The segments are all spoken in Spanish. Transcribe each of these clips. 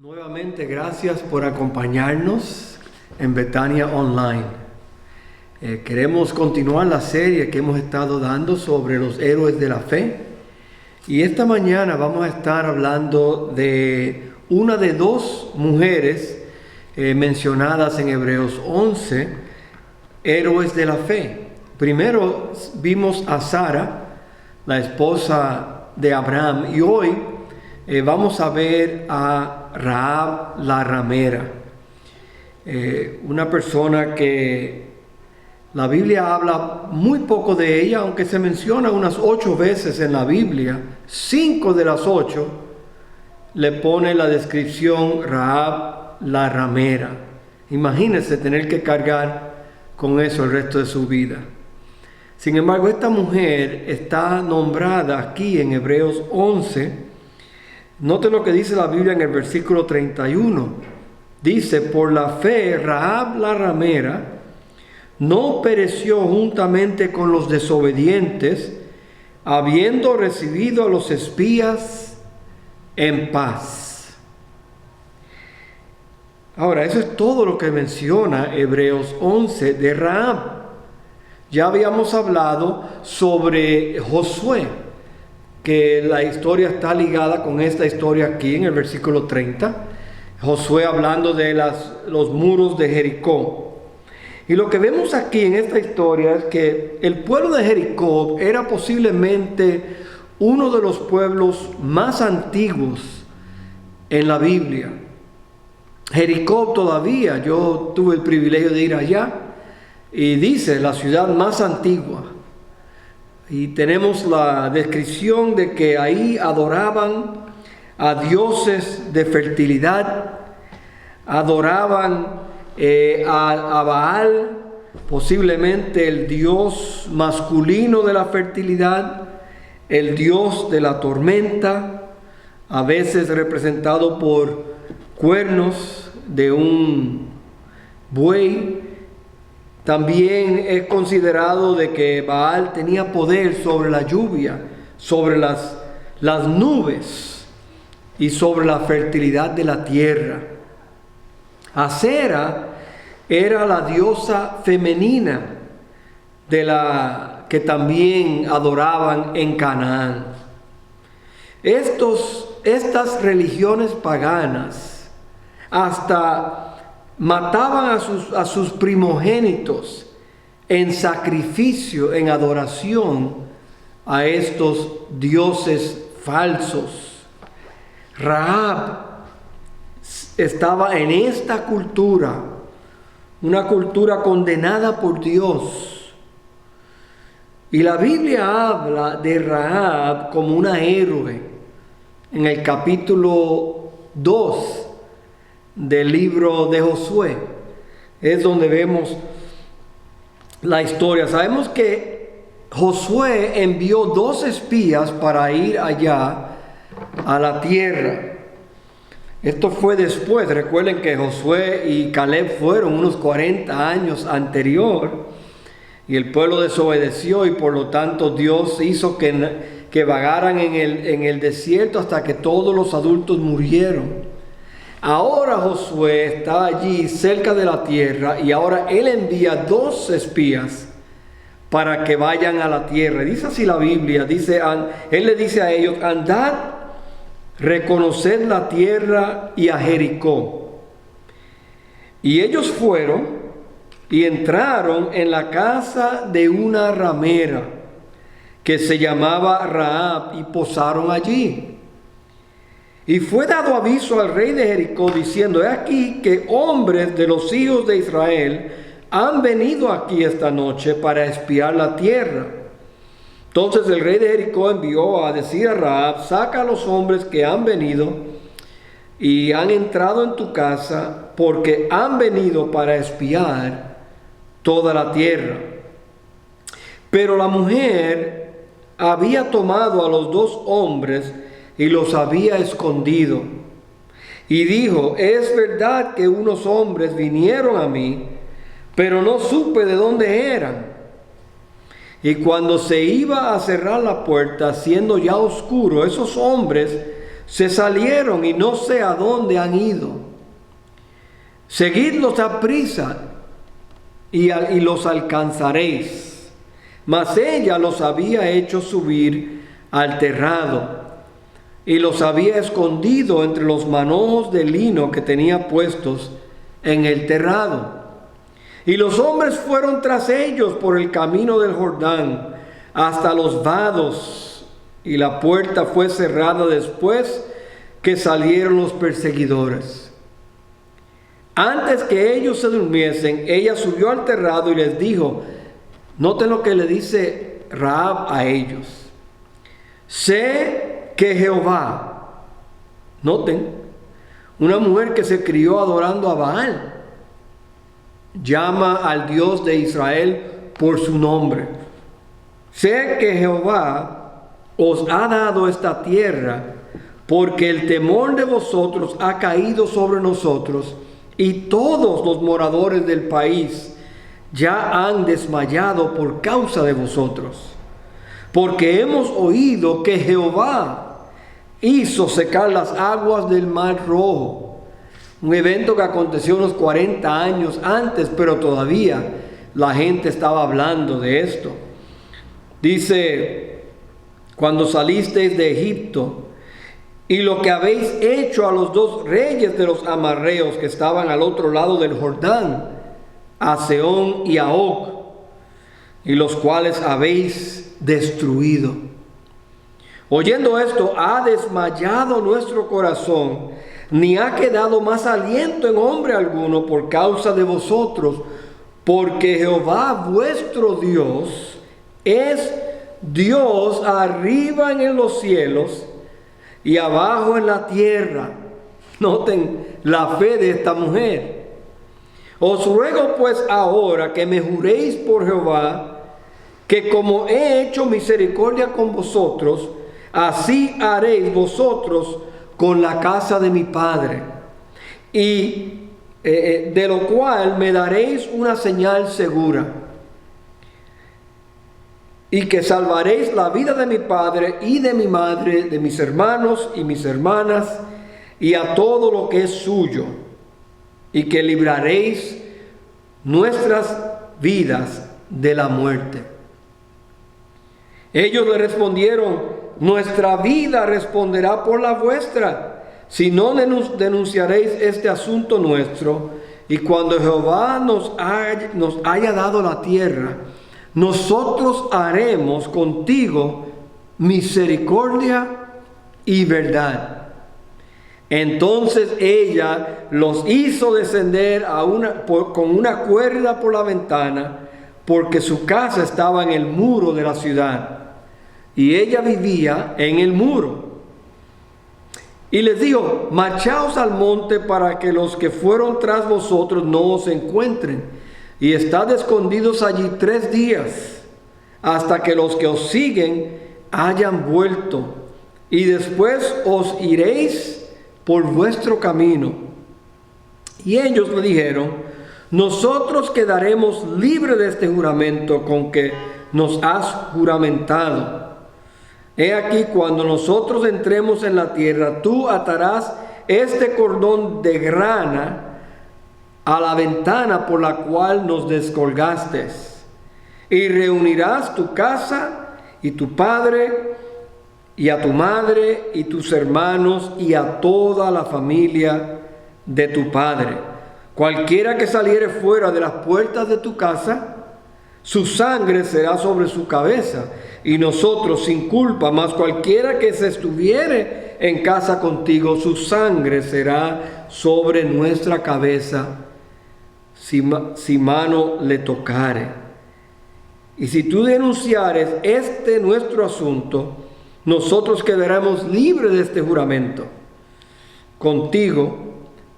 Nuevamente, gracias por acompañarnos en Betania Online. Queremos continuar la serie que hemos estado dando sobre los héroes de la fe. Y esta mañana vamos a estar hablando de una de dos mujeres mencionadas en Hebreos 11, héroes de la fe. Primero vimos a Sara, la esposa de Abraham, y hoy vamos a ver a Rahab la ramera, una persona que la Biblia habla muy poco de ella, aunque se menciona unas 8 veces en la Biblia. 5 de las 8 le pone la descripción Rahab la ramera. Imagínense tener que cargar con eso el resto de su vida. Sin embargo, esta mujer está nombrada aquí en Hebreos 11. Noten lo que dice la Biblia en el versículo 31. Dice: por la fe, Rahab la ramera no pereció juntamente con los desobedientes, habiendo recibido a los espías en paz. Ahora, eso es todo lo que menciona Hebreos 11 de Rahab. Ya habíamos hablado sobre Josué, que la historia está ligada con esta historia aquí en el versículo 30. Josué hablando de los muros de Jericó. Y lo que vemos aquí en esta historia es que el pueblo de Jericó era posiblemente uno de los pueblos más antiguos en la Biblia. Jericó todavía, yo tuve el privilegio de ir allá, y dice la ciudad más antigua. Y tenemos la descripción de que ahí adoraban a dioses de fertilidad, adoraban a Baal, posiblemente el dios masculino de la fertilidad, el dios de la tormenta, a veces representado por cuernos de un buey. También es considerado de que Baal tenía poder sobre la lluvia, sobre las nubes y sobre la fertilidad de la tierra. Acera era la diosa femenina que también adoraban en Canaán. Estas religiones paganas hasta mataban a sus primogénitos en sacrificio, en adoración a estos dioses falsos. Rahab estaba en esta cultura, una cultura condenada por Dios. Y la Biblia habla de Rahab como una héroe en el capítulo 2 del libro de Josué. Es donde vemos la historia. Sabemos que Josué envió 2 espías para ir allá a la tierra. Esto fue después. Recuerden que Josué y Caleb fueron unos 40 años anterior, y el pueblo desobedeció, y por lo tanto Dios hizo que vagaran en el desierto hasta que todos los adultos murieron. Ahora Josué está allí cerca de la tierra, y ahora él envía 2 espías para que vayan a la tierra. Dice así la Biblia, él le dice a ellos: andad, reconoced la tierra y a Jericó. Y ellos fueron y entraron en la casa de una ramera que se llamaba Rahab, y posaron allí. Y fue dado aviso al rey de Jericó, diciendo: he aquí que hombres de los hijos de Israel han venido aquí esta noche para espiar la tierra. Entonces el rey de Jericó envió a decir a Rahab: saca a los hombres que han venido y han entrado en tu casa, porque han venido para espiar toda la tierra. Pero la mujer había tomado a los 2 hombres y los había escondido. Y dijo: es verdad que unos hombres vinieron a mí, pero no supe de dónde eran. Y cuando se iba a cerrar la puerta, siendo ya oscuro, esos hombres se salieron y no sé a dónde han ido. Seguidlos a prisa y los alcanzaréis. Mas ella los había hecho subir al terrado y los había escondido entre los manojos de lino que tenía puestos en el terrado. Y los hombres fueron tras ellos por el camino del Jordán hasta los vados, y la puerta fue cerrada después que salieron los perseguidores. Antes que ellos se durmiesen, ella subió al terrado y les dijo, noten lo que le dice Rahab a ellos: sé que Jehová, noten, una mujer que se crió adorando a Baal, llama al Dios de Israel por su nombre. Sé que Jehová os ha dado esta tierra, porque el temor de vosotros ha caído sobre nosotros, y todos los moradores del país ya han desmayado por causa de vosotros. Porque hemos oído que Jehová hizo secar las aguas del Mar Rojo, un evento que aconteció unos 40 años antes, pero todavía la gente estaba hablando de esto. Dice, cuando salisteis de Egipto, y lo que habéis hecho a los dos reyes de los amorreos que estaban al otro lado del Jordán, a Sehón y a Og, y los cuales habéis destruido. Oyendo esto, ha desmayado nuestro corazón, ni ha quedado más aliento en hombre alguno por causa de vosotros, porque Jehová vuestro Dios es Dios arriba en los cielos y abajo en la tierra. Noten la fe de esta mujer. Os ruego pues ahora que me juréis por Jehová, que como he hecho misericordia con vosotros, así haréis vosotros con la casa de mi padre, y de lo cual me daréis una señal segura, y que salvaréis la vida de mi padre y de mi madre, de mis hermanos y mis hermanas, y a todo lo que es suyo, y que libraréis nuestras vidas de la muerte. Ellos le respondieron, nuestra vida responderá por la vuestra, si no denunciaréis este asunto nuestro, y cuando Jehová nos haya dado la tierra, nosotros haremos contigo misericordia y verdad. Entonces ella los hizo descender con una cuerda por la ventana, porque su casa estaba en el muro de la ciudad, y ella vivía en el muro. Y les dijo, marchaos al monte para que los que fueron tras vosotros no os encuentren, y estad escondidos allí 3 días, hasta que los que os siguen hayan vuelto, y después os iréis por vuestro camino. Y ellos le dijeron, nosotros quedaremos libres de este juramento con que nos has juramentado. He aquí, cuando nosotros entremos en la tierra, tú atarás este cordón de grana a la ventana por la cual nos descolgaste, y reunirás tu casa y tu padre y a tu madre y tus hermanos y a toda la familia de tu padre. Cualquiera que saliere fuera de las puertas de tu casa, su sangre será sobre su cabeza, y nosotros sin culpa, mas cualquiera que se estuviere en casa contigo, su sangre será sobre nuestra cabeza, si mano le tocare. Y si tú denunciares este nuestro asunto, nosotros quedaremos libres de este juramento contigo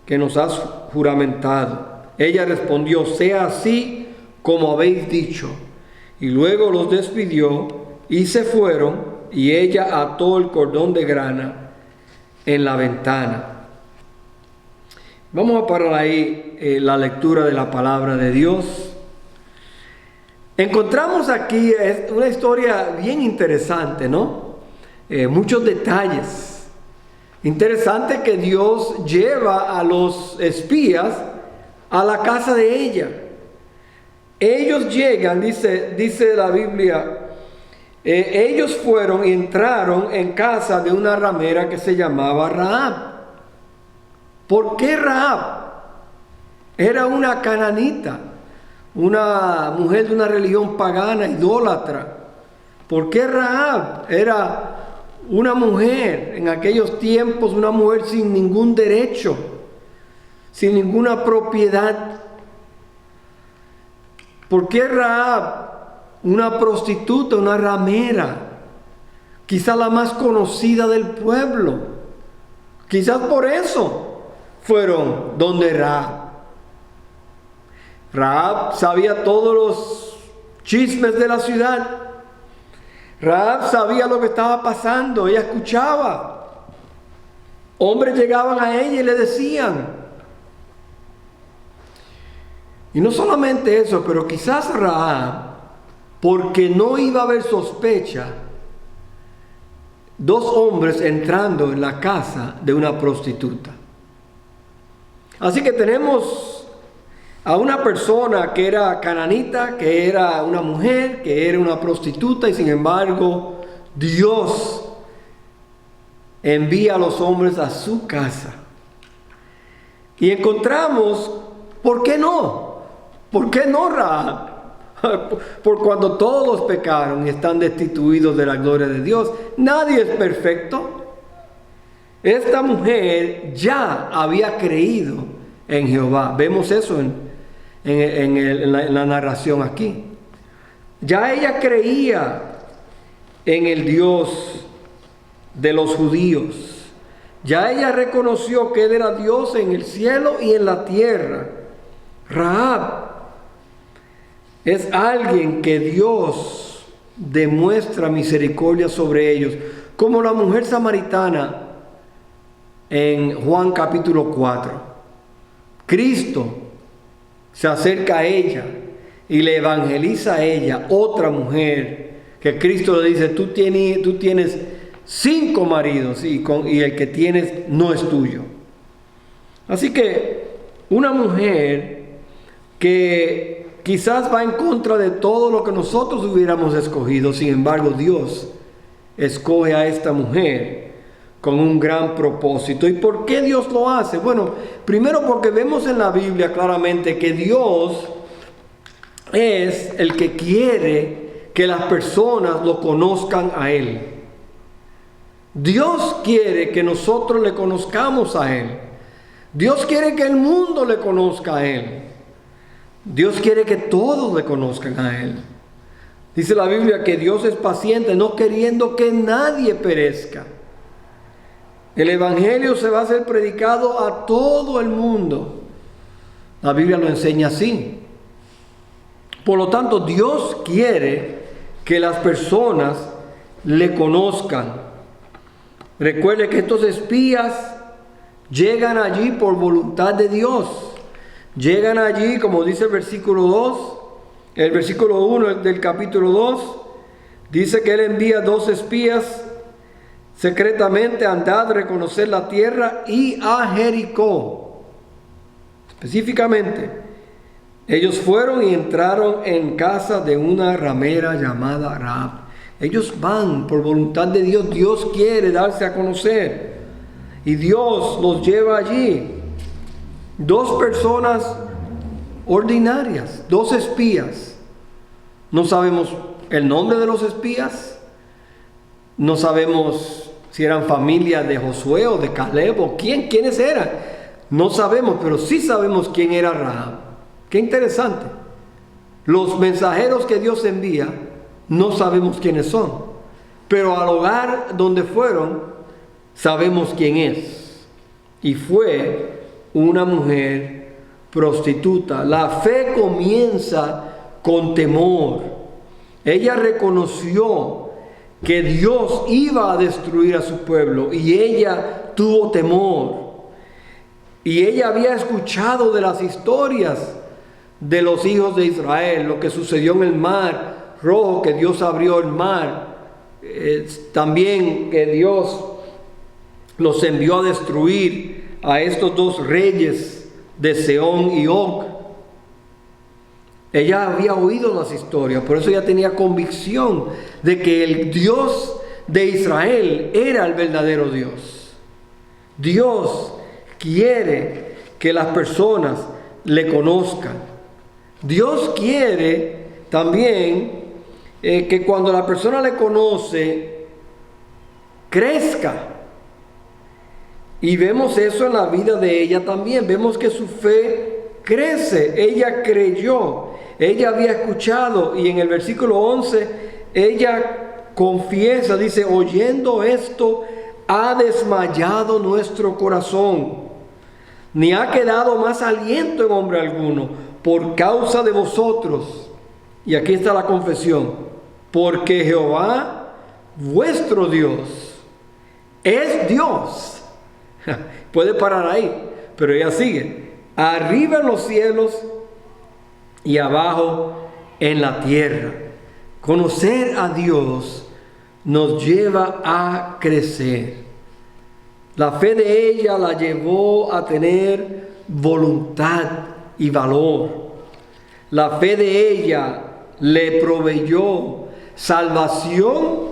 que nos has juramentado. Ella respondió, sea así como habéis dicho. Y luego los despidió y se fueron, y ella ató el cordón de grana en la ventana. Vamos a parar ahí la lectura de la palabra de Dios. Encontramos aquí una historia bien interesante, ¿no? Muchos detalles Interesante que Dios lleva a los espías a la casa de ella. Ellos llegan, dice la Biblia, ellos fueron y entraron en casa de una ramera que se llamaba Rahab. ¿Por qué Rahab? Era una cananita, una mujer de una religión pagana, idólatra. ¿Por qué Rahab? Era una mujer en aquellos tiempos, una mujer sin ningún derecho, sin ninguna propiedad. ¿Por qué Rahab? Una prostituta, una ramera, quizá la más conocida del pueblo. Quizás por eso fueron donde Rahab. Rahab sabía todos los chismes de la ciudad. Rahab sabía lo que estaba pasando, ella escuchaba. Hombres llegaban a ella y le decían. Y no solamente eso, pero quizás Rahab, porque no iba a haber sospecha, dos hombres entrando en la casa de una prostituta. Así que tenemos a una persona que era cananita, que era una mujer, que era una prostituta, y sin embargo Dios envía a los hombres a su casa. Y encontramos, ¿por qué no? ¿Por qué no Rahab? Por cuando todos pecaron y están destituidos de la gloria de Dios. Nadie es perfecto. Esta mujer ya había creído en Jehová. Vemos eso en la narración aquí. Ya ella creía en el Dios de los judíos. Ya ella reconoció que Él era Dios en el cielo y en la tierra. Rahab es alguien que Dios demuestra misericordia sobre ellos, como la mujer samaritana en Juan capítulo 4. Cristo se acerca a ella y le evangeliza a ella, otra mujer, que Cristo le dice, tú tienes 5 maridos y el que tienes no es tuyo. Así que una mujer que quizás va en contra de todo lo que nosotros hubiéramos escogido. Sin embargo, Dios escoge a esta mujer con un gran propósito. ¿Y por qué Dios lo hace? Bueno, primero porque vemos en la Biblia claramente que Dios es el que quiere que las personas lo conozcan a Él. Dios quiere que nosotros le conozcamos a Él. Dios quiere que el mundo le conozca a Él. Dios quiere que todos le conozcan a Él. Dice la Biblia que Dios es paciente, no queriendo que nadie perezca. El Evangelio se va a ser predicado a todo el mundo. La Biblia lo enseña así. Por lo tanto, Dios quiere que las personas le conozcan. Recuerde que estos espías llegan allí por voluntad de Dios. Llegan allí, como dice el versículo 2, el versículo 1 del capítulo 2, dice que Él envía 2 espías secretamente a andar, reconocer la tierra y a Jericó. Específicamente, ellos fueron y entraron en casa de una ramera llamada Rahab. Ellos van por voluntad de Dios. Dios quiere darse a conocer y Dios los lleva allí. 2 personas ordinarias, 2 espías. No sabemos el nombre de los espías. No sabemos si eran familia de Josué o de Caleb o quiénes eran. No sabemos, pero sí sabemos quién era Rahab. Qué interesante. Los mensajeros que Dios envía, no sabemos quiénes son. Pero al hogar donde fueron, sabemos quién es. Y fue una mujer prostituta. La fe comienza con temor. Ella reconoció que Dios iba a destruir a su pueblo y ella tuvo temor. Y ella había escuchado de las historias de los hijos de Israel, lo que sucedió en el mar Rojo, que Dios abrió el mar, también que Dios los envió a destruir a estos dos reyes de Sehón y Og. Ella había oído las historias, por eso ella tenía convicción de que el Dios de Israel era el verdadero Dios. Dios quiere que las personas le conozcan. Dios quiere también que cuando la persona le conoce, crezca. Y vemos eso en la vida de ella también. Vemos que su fe crece. Ella creyó. Ella había escuchado. Y en el versículo 11, ella confiesa, dice, oyendo esto, ha desmayado nuestro corazón. Ni ha quedado más aliento en hombre alguno por causa de vosotros. Y aquí está la confesión. Porque Jehová, vuestro Dios, es Dios. Puede parar ahí, pero ella sigue. Arriba en los cielos y abajo en la tierra. Conocer a Dios nos lleva a crecer. La fe de ella la llevó a tener voluntad y valor. La fe de ella le proveyó salvación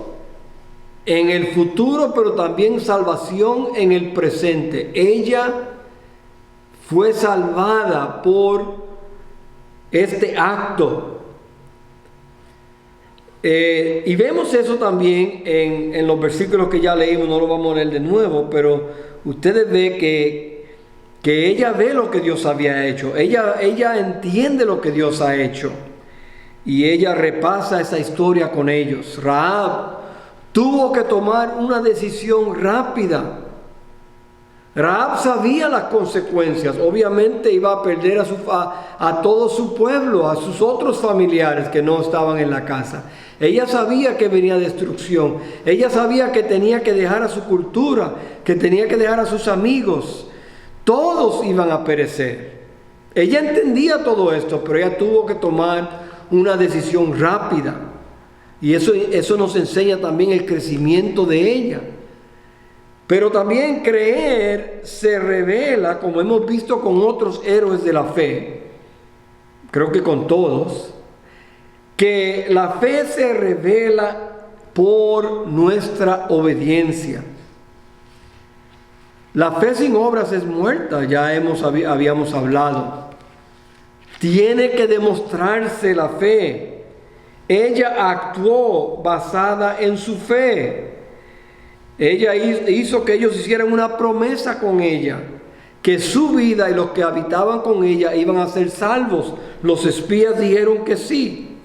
en el futuro, pero también salvación en el presente. Ella fue salvada por este acto. Y vemos eso también en los versículos que ya leímos, no lo vamos a leer de nuevo, pero ustedes ven que ella ve lo que Dios había hecho. Ella entiende lo que Dios ha hecho. Y ella repasa esa historia con ellos. Rahab tuvo que tomar una decisión rápida. Rahab sabía las consecuencias. Obviamente iba a perder a todo su pueblo, a sus otros familiares que no estaban en la casa. Ella sabía que venía destrucción. Ella sabía que tenía que dejar a su cultura, que tenía que dejar a sus amigos. Todos iban a perecer. Ella entendía todo esto, pero ella tuvo que tomar una decisión rápida. Y eso nos enseña también el crecimiento de ella. Pero también creer se revela, como hemos visto con otros héroes de la fe, creo que con todos, que la fe se revela por nuestra obediencia. La fe sin obras es muerta, ya habíamos hablado. Tiene que demostrarse la fe. Ella actuó basada en su fe. Ella hizo que ellos hicieran una promesa con ella, que su vida y los que habitaban con ella iban a ser salvos. Los espías dijeron que sí.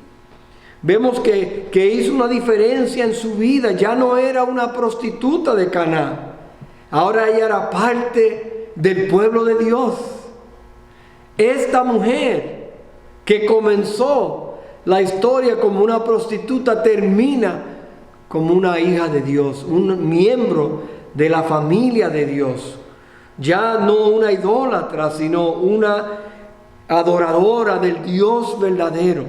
Vemos que hizo una diferencia en su vida. Ya no era una prostituta de Caná. Ahora ella era parte del pueblo de Dios. Esta mujer que comenzó la historia como una prostituta termina como una hija de Dios, un miembro de la familia de Dios. Ya no una idólatra, sino una adoradora del Dios verdadero.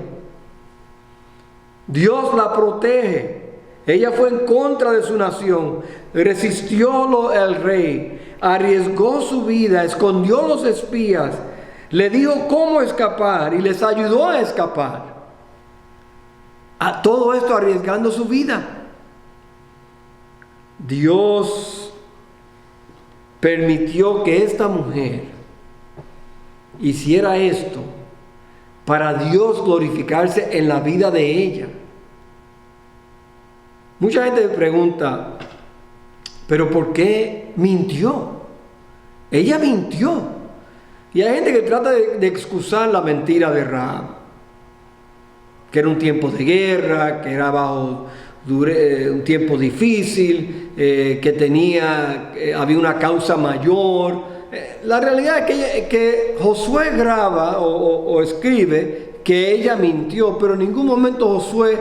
Dios la protege. Ella fue en contra de su nación, resistió al rey, arriesgó su vida, escondió los espías, le dijo cómo escapar y les ayudó a escapar. A todo esto arriesgando su vida. Dios permitió que esta mujer hiciera esto para Dios glorificarse en la vida de ella. Mucha gente me pregunta, ¿pero por qué mintió? Ella mintió. Y hay gente que trata de excusar la mentira de Rahab, que era un tiempo de guerra, que era un tiempo difícil, que había una causa mayor. La realidad es que Josué graba o escribe que ella mintió, pero en ningún momento Josué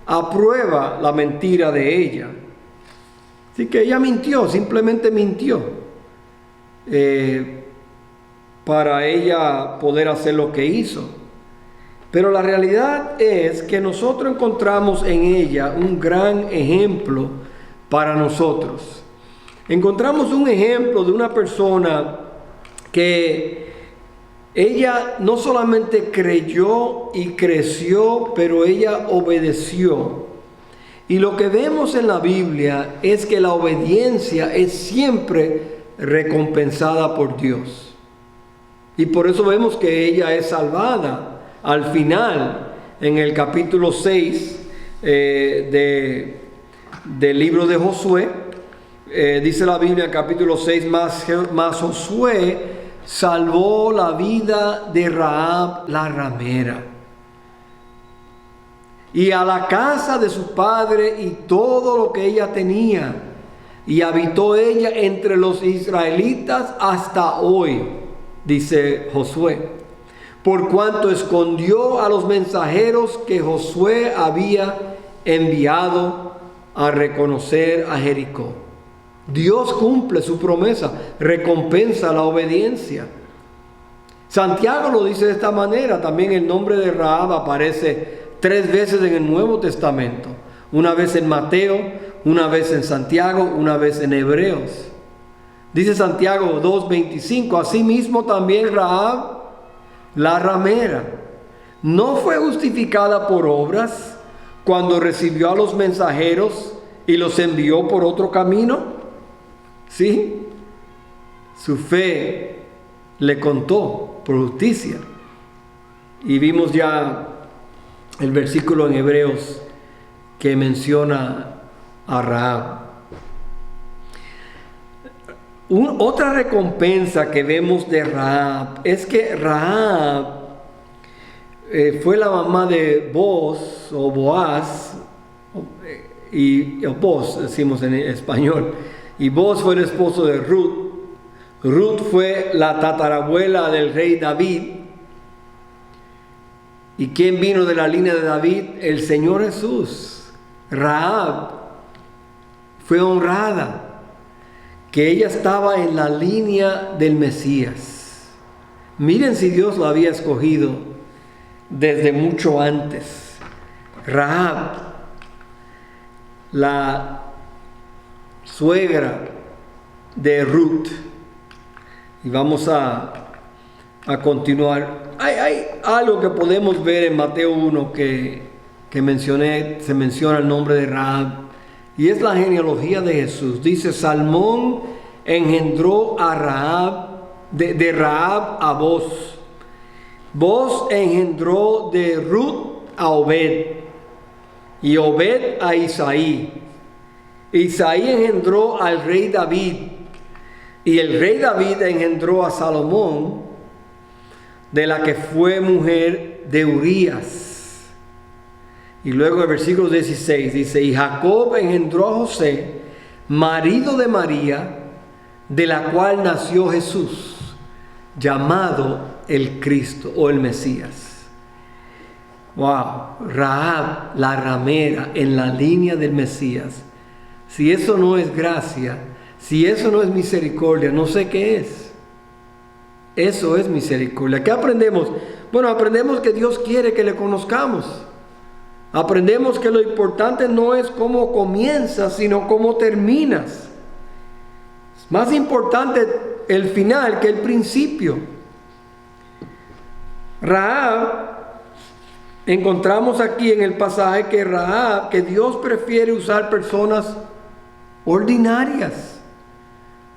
aprueba la mentira de ella. Así que ella mintió, simplemente mintió, para ella poder hacer lo que hizo. Pero la realidad es que nosotros encontramos en ella un gran ejemplo para nosotros. encontramos un ejemplo de una persona que ella no solamente creyó y creció, pero ella obedeció. Y lo que vemos en la Biblia es que la obediencia es siempre recompensada por Dios. Y por eso vemos que ella es salvada al final, en el capítulo 6 del libro de Josué. Dice la Biblia, capítulo 6, más Josué salvó la vida de Rahab la ramera y a la casa de su padre y todo lo que ella tenía, y habitó ella entre los israelitas hasta hoy, dice Josué, por cuanto escondió a los mensajeros que Josué había enviado a reconocer a Jericó. Dios cumple su promesa, recompensa la obediencia. Santiago lo dice de esta manera. También el nombre de Rahab aparece 3 veces en el Nuevo Testamento. Una vez en Mateo, una vez en Santiago, una vez en Hebreos. Dice Santiago 2:25, asimismo también Rahab, la ramera, no fue justificada por obras cuando recibió a los mensajeros y los envió por otro camino. ¿Sí? Su fe le contó por justicia. Y vimos ya el versículo en Hebreos que menciona a Rahab. Otra recompensa que vemos de Rahab es que Rahab fue la mamá de Boaz o Boaz, y Boaz decimos en español, y Boaz fue el esposo de Ruth. Ruth fue la tatarabuela del rey David. ¿Y quién vino de la línea de David? El Señor Jesús. Rahab fue honrada, que ella estaba en la línea del Mesías. Miren si Dios la había escogido desde mucho antes. Rahab, la suegra de Ruth. Y vamos a continuar. Hay algo que podemos ver en Mateo 1 que mencioné, se menciona el nombre de Rahab, y es la genealogía de Jesús. Dice, Salmón engendró a Rahab, de Rahab a Boz. Boz engendró de Ruth a Obed, y Obed a Isaí. Isaí engendró al rey David, y el rey David engendró a Salomón, de la que fue mujer de Urías. Y luego el versículo 16 dice, y Jacob engendró a José, marido de María, de la cual nació Jesús, llamado el Cristo o el Mesías. Wow, Rahab, la ramera, en la línea del Mesías. Si eso no es gracia, si eso no es misericordia, no sé qué es. Eso es misericordia. ¿Qué aprendemos? Bueno, aprendemos que Dios quiere que le conozcamos. Aprendemos que lo importante no es cómo comienzas, sino cómo terminas. Es más importante el final que el principio. Rahab, encontramos aquí en el pasaje que Rahab, que Dios prefiere usar personas ordinarias,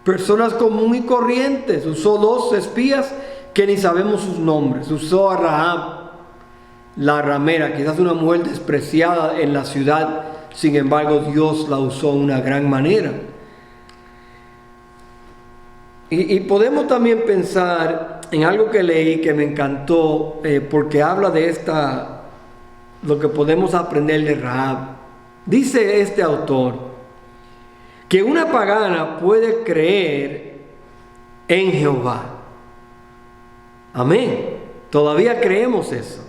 personas comunes y corrientes. Usó 2 espías que ni sabemos sus nombres. Usó a Rahab, la ramera, quizás una mujer despreciada en la ciudad. Sin embargo, Dios la usó de una gran manera. Y podemos también pensar en algo que leí que me encantó, porque habla de lo que podemos aprender de Rahab. Dice este autor que una pagana puede creer en Jehová. Amén. Todavía creemos eso.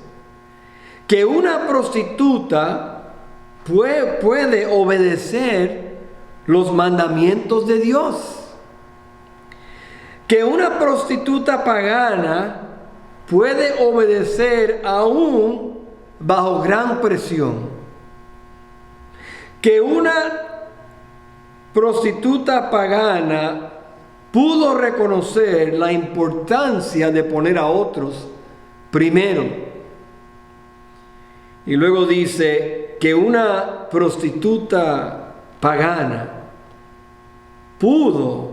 Que una prostituta puede obedecer los mandamientos de Dios. Que una prostituta pagana puede obedecer aún bajo gran presión. Que una prostituta pagana pudo reconocer la importancia de poner a otros primero. Y luego dice que una prostituta pagana pudo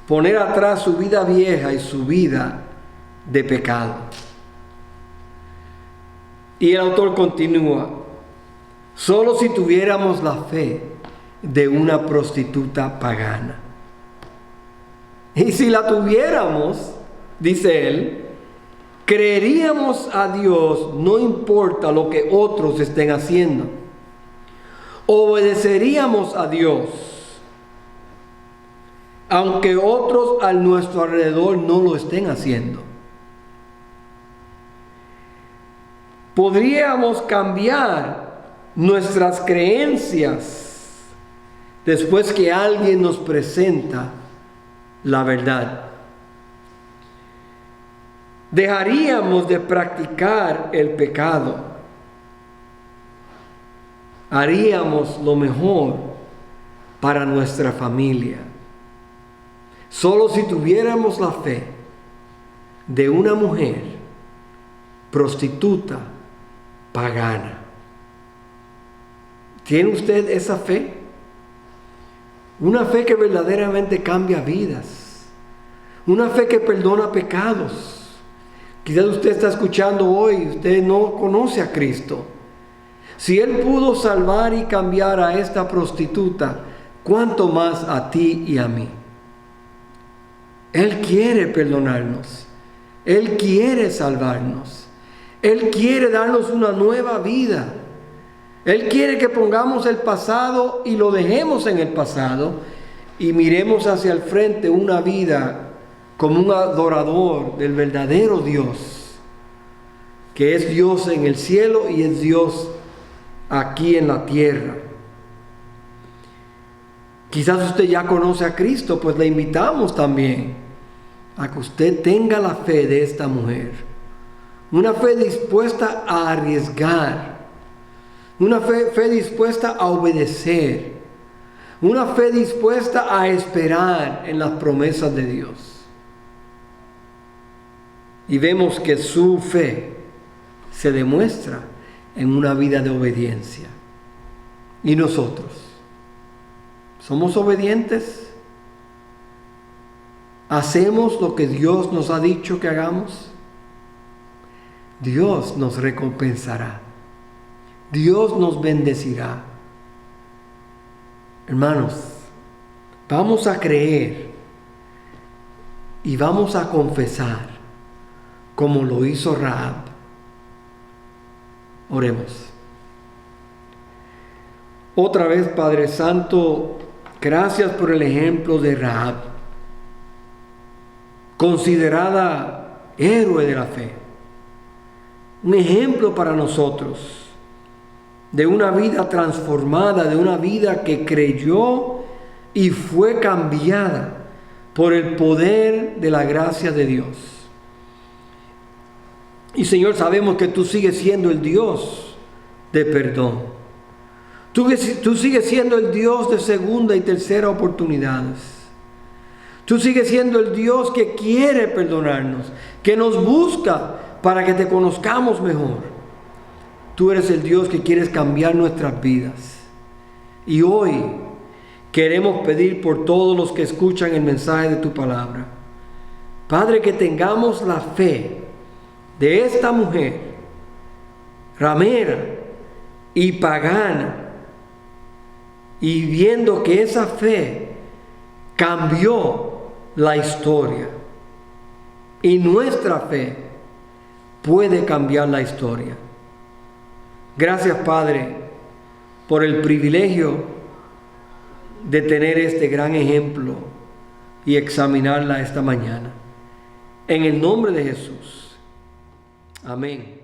poner atrás su vida vieja y su vida de pecado. Y el autor continúa: solo si tuviéramos la fe de una prostituta pagana. Y si la tuviéramos, dice él, creeríamos a Dios, no importa lo que otros estén haciendo. Obedeceríamos a Dios, aunque otros a nuestro alrededor no lo estén haciendo. Podríamos cambiar nuestras creencias después que alguien nos presenta la verdad. Dejaríamos de practicar el pecado. Haríamos lo mejor para nuestra familia. Solo si tuviéramos la fe de una mujer prostituta pagana. ¿Tiene usted esa fe? Una fe que verdaderamente cambia vidas. Una fe que perdona pecados. Quizás usted está escuchando hoy, usted no conoce a Cristo. Si Él pudo salvar y cambiar a esta prostituta, ¿cuánto más a ti y a mí? Él quiere perdonarnos. Él quiere salvarnos. Él quiere darnos una nueva vida. Él quiere que pongamos el pasado y lo dejemos en el pasado y miremos hacia el frente una vida como un adorador del verdadero Dios, que es Dios en el cielo y es Dios aquí en la tierra. Quizás usted ya conoce a Cristo, pues le invitamos también a que usted tenga la fe de esta mujer, una fe dispuesta a arriesgar, una fe dispuesta a obedecer, una fe dispuesta a esperar en las promesas de Dios. Y vemos que su fe se demuestra en una vida de obediencia. ¿Y nosotros? ¿Somos obedientes? ¿Hacemos lo que Dios nos ha dicho que hagamos? Dios nos recompensará. Dios nos bendecirá. Hermanos, vamos a creer y vamos a confesar como lo hizo Rahab. Oremos. Otra vez, Padre Santo, gracias por el ejemplo de Rahab, considerada héroe de la fe. Un ejemplo para nosotros de una vida transformada, de una vida que creyó y fue cambiada por el poder de la gracia de Dios. Y Señor, sabemos que tú sigues siendo el Dios de perdón. Tú sigues siendo el Dios de segunda y tercera oportunidades. Tú sigues siendo el Dios que quiere perdonarnos, que nos busca para que te conozcamos mejor. Tú eres el Dios que quieres cambiar nuestras vidas. Y hoy queremos pedir por todos los que escuchan el mensaje de tu palabra. Padre, que tengamos la fe de esta mujer, ramera y pagana, y viendo que esa fe cambió la historia. Y nuestra fe puede cambiar la historia. Gracias, Padre, por el privilegio de tener este gran ejemplo y examinarla esta mañana. En el nombre de Jesús. Amén.